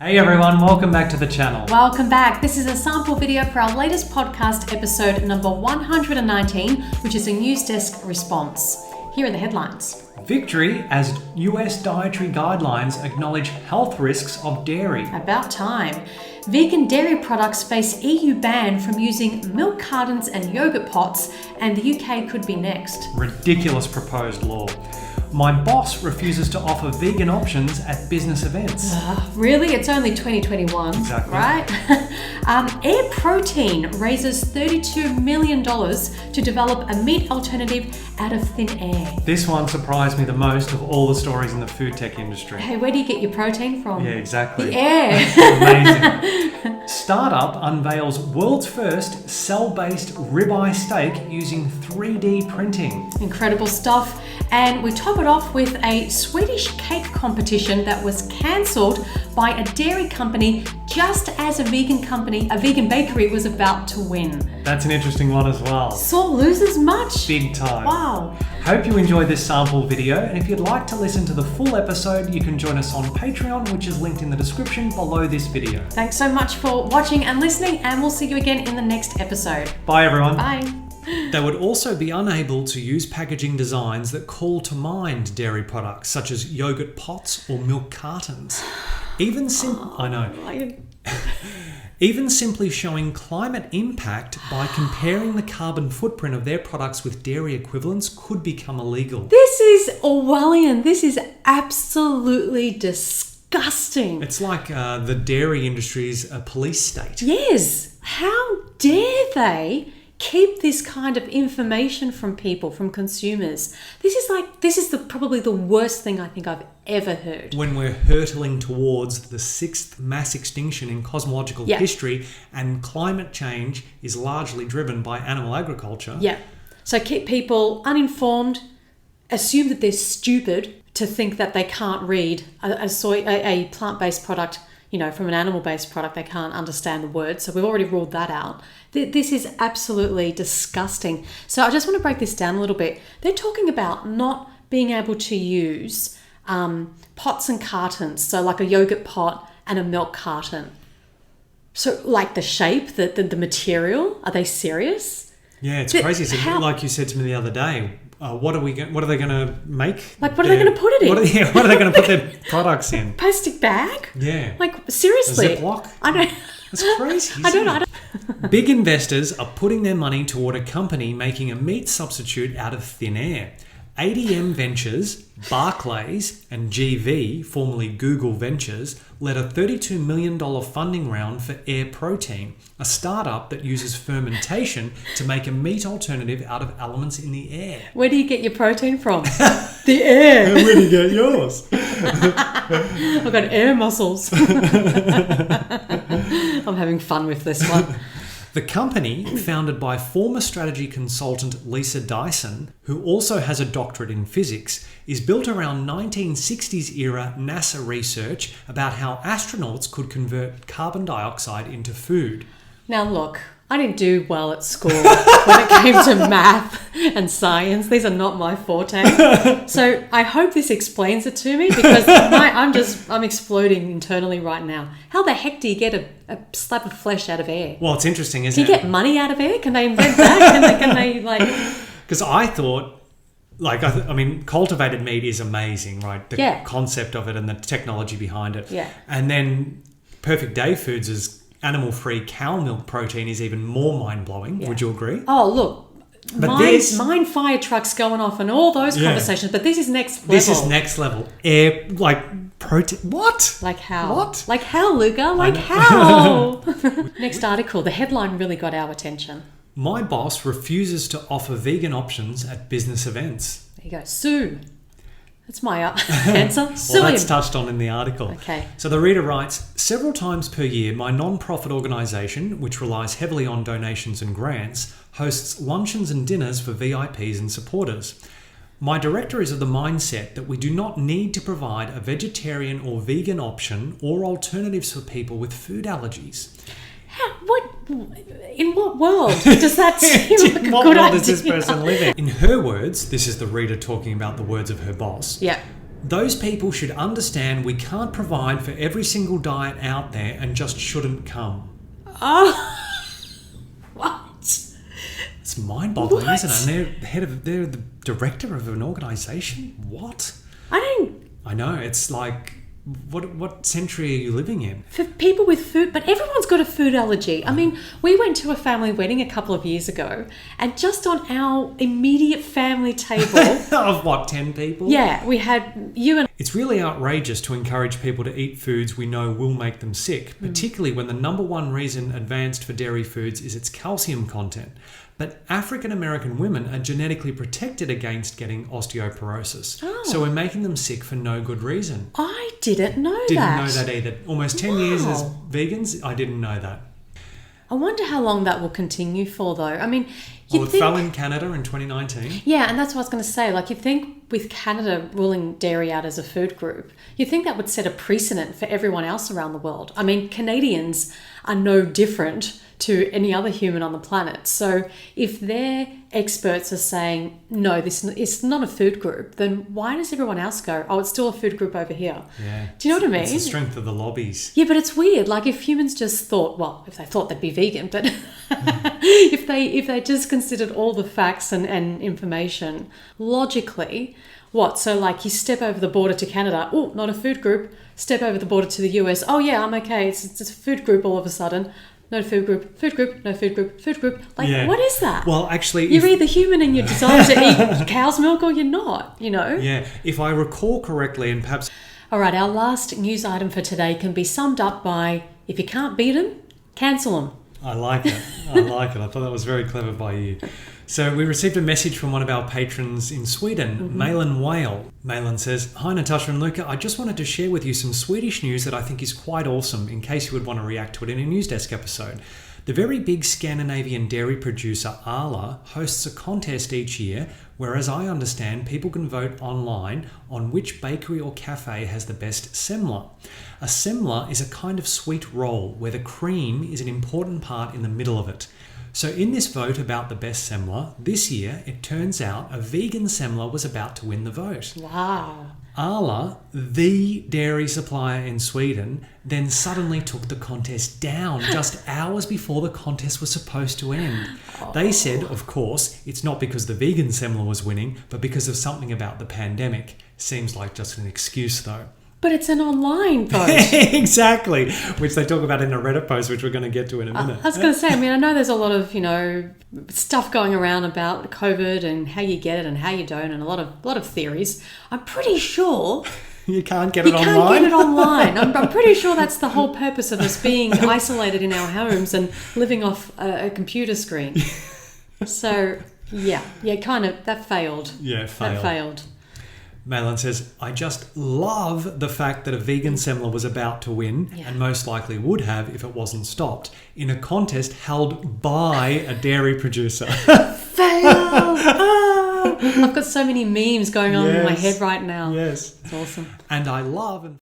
Hey everyone, welcome back to the channel. Welcome back. This is a sample video for our latest podcast episode number 119, which is a news desk response. Here are the headlines. Victory as US dietary guidelines acknowledge health risks of dairy. About time. Vegan dairy products face EU ban from using milk cartons and yogurt pots, and the UK could be next. Ridiculous proposed law. My boss refuses to offer vegan options at business events. Really? It's only 2021, Exactly. right? Air Protein raises $32 million to develop a meat alternative out of thin air. This one surprised me the most of all the stories in the food tech industry. Hey, where do you get your protein from? Yeah, exactly. The air. Amazing. Startup unveils world's first cell-based ribeye steak using 3D printing. Incredible stuff. And we top it off with a Swedish cake competition that was cancelled by a dairy company just as a vegan bakery was about to win. That's an interesting one as well. Sore losers much? Big time. Wow. Hope you enjoyed this sample video, and if you'd like to listen to the full episode, you can join us on Patreon, which is linked in the description below this video. Thanks so much for watching and listening, and we'll see you again in the next episode. Bye everyone. Bye. They would also be unable to use packaging designs that call to mind dairy products, such as yogurt pots or milk cartons. Even simply showing climate impact by comparing the carbon footprint of their products with dairy equivalents could become illegal. This is Orwellian. This is absolutely disgusting. It's like the dairy industry's a police state. Yes. How dare they keep this kind of information from people, from consumers? This is probably the worst thing I think I've ever heard. When we're hurtling towards the sixth mass extinction in cosmological history, and climate change is largely driven by animal agriculture. Yeah. So keep people uninformed, assume that they're stupid to think that they can't read a plant-based product, from an animal-based product. They can't understand the words. So we've already ruled that out. This is absolutely disgusting. So I just want to break this down a little bit. They're talking about not being able to use pots and cartons. So like a yogurt pot and a milk carton. So like the shape, the material, are they serious? Yeah, it's crazy. So like you said to me the other day, what are they going to make? Like, what are they going to put it in? What are they going to put their products in? Plastic bag? Yeah. Like, seriously? A Ziploc? I don't... That's crazy. I don't know. Big investors are putting their money toward a company making a meat substitute out of thin air. ADM Ventures, Barclays, and GV, formerly Google Ventures, led a $32 million funding round for Air Protein, a startup that uses fermentation to make a meat alternative out of elements in the air. Where do you get your protein from? The air. Where do you get yours? I've got air muscles. I'm having fun with this one. The company, founded by former strategy consultant Lisa Dyson, who also has a doctorate in physics, is built around 1960s era NASA research about how astronauts could convert carbon dioxide into food. Now look, I didn't do well at school when it came to math and science. These are not my forte. So I hope this explains it to me, because I'm exploding internally right now. How the heck do you get a slab of flesh out of air? Well, it's interesting, isn't it? Can you get money out of air? Can they invent that? Can they Because I thought, cultivated meat is amazing, right? The concept of it and the technology behind it. Yeah. And then Perfect Day Foods is animal-free cow milk protein is even more mind-blowing. Yeah. Would you agree? Oh, look. Mine fire trucks going off and all those conversations, but this is next level. This is next level. Air, protein. What? Like how? What? Like how, Luca? Like how? Next article. The headline really got our attention. My boss refuses to offer vegan options at business events. There you go. Sue. That's my answer. Well, that's touched on in the article. Okay. So the reader writes, several times per year, my non-profit organisation, which relies heavily on donations and grants, hosts luncheons and dinners for VIPs and supporters. My director is of the mindset that we do not need to provide a vegetarian or vegan option or alternatives for people with food allergies. In what world does that seem like a good idea? What world does this person live in? In her words, this is the reader talking about the words of her boss. Yeah. Those people should understand we can't provide for every single diet out there and just shouldn't come. Oh, what? It's mind-boggling, What? isn't it? And they're the director of an organisation? What? I know, it's like, what century are you living in? for people with food, but everyone's got a food allergy. I mean, we went to a family wedding a couple of years ago, and just on our immediate family table, Of what, 10 people? yeah, we had you and It's really outrageous to encourage people to eat foods we know will make them sick, particularly when the number one reason advanced for dairy foods is its calcium content. But African American women are genetically protected against getting osteoporosis. Oh. So we're making them sick for no good reason. I didn't know Didn't that. know that either. Almost 10 years as Wow. vegans, I didn't know that. I wonder how long that will continue for, though. I mean, Well, you'd it think... fell in Canada in 2019. Yeah, and that's what I was going to say. Like, you'd think with Canada ruling dairy out as a food group, you'd think that would set a precedent for everyone else around the world. I mean, Canadians are no different to any other human on the planet. So if their experts are saying, no, this is not a food group, then why does everyone else go, oh, it's still a food group over here? Yeah. Do you know what I mean? It's the strength of the lobbies. Yeah, but it's weird. Like, if humans just thought, well, if they thought they'd be vegan, but if they just considered all the facts and information logically, what? So, like, you step over the border to Canada, oh, not a food group. Step over the border to the US, oh yeah, I'm okay. It's a food group all of a sudden. No food group, no food group, food group. Like, Yeah. what is that? Well, actually, You're either human and you desire to eat cow's milk, or you're not, you know? yeah, if I recall correctly, and perhaps All right, our last news item for today can be summed up by, if you can't beat them, cancel them. I like it. I like it. I thought that was very clever by you. So we received a message from one of our patrons in Sweden, Malin Whale. Malin says, "Hi Natasha and Luca, I just wanted to share with you some Swedish news that I think is quite awesome in case you would want to react to it in a News Desk episode. The very big Scandinavian dairy producer Arla hosts a contest each year where, as I understand, people can vote online on which bakery or cafe has the best semla. A semla is a kind of sweet roll where the cream is an important part in the middle of it. So in this vote about the best semla, this year it turns out a vegan semla was about to win the vote. Wow. Arla, the dairy supplier in Sweden, then suddenly took the contest down just hours before the contest was supposed to end. They said, of course, it's not because the vegan semla was winning, but because of something about the pandemic. Seems like just an excuse though." But it's an online vote. Exactly, which they talk about in a Reddit post, which we're going to get to in a minute. I was going to say, I mean, I know there's a lot of, stuff going around about COVID and how you get it and how you don't, and a lot of theories. I'm pretty sure You can't get you it can't online? get it online. I'm pretty sure that's the whole purpose of us being isolated in our homes and living off a computer screen. So, yeah, kind of, that failed. Yeah, That failed. Malin says, "I just love the fact that a vegan semla was about to win, Yeah. and most likely would have if it wasn't stopped, in a contest held by a dairy producer." Fail! Ah! I've got so many memes going on in my Yes. head right now. Yes. It's awesome. And I love...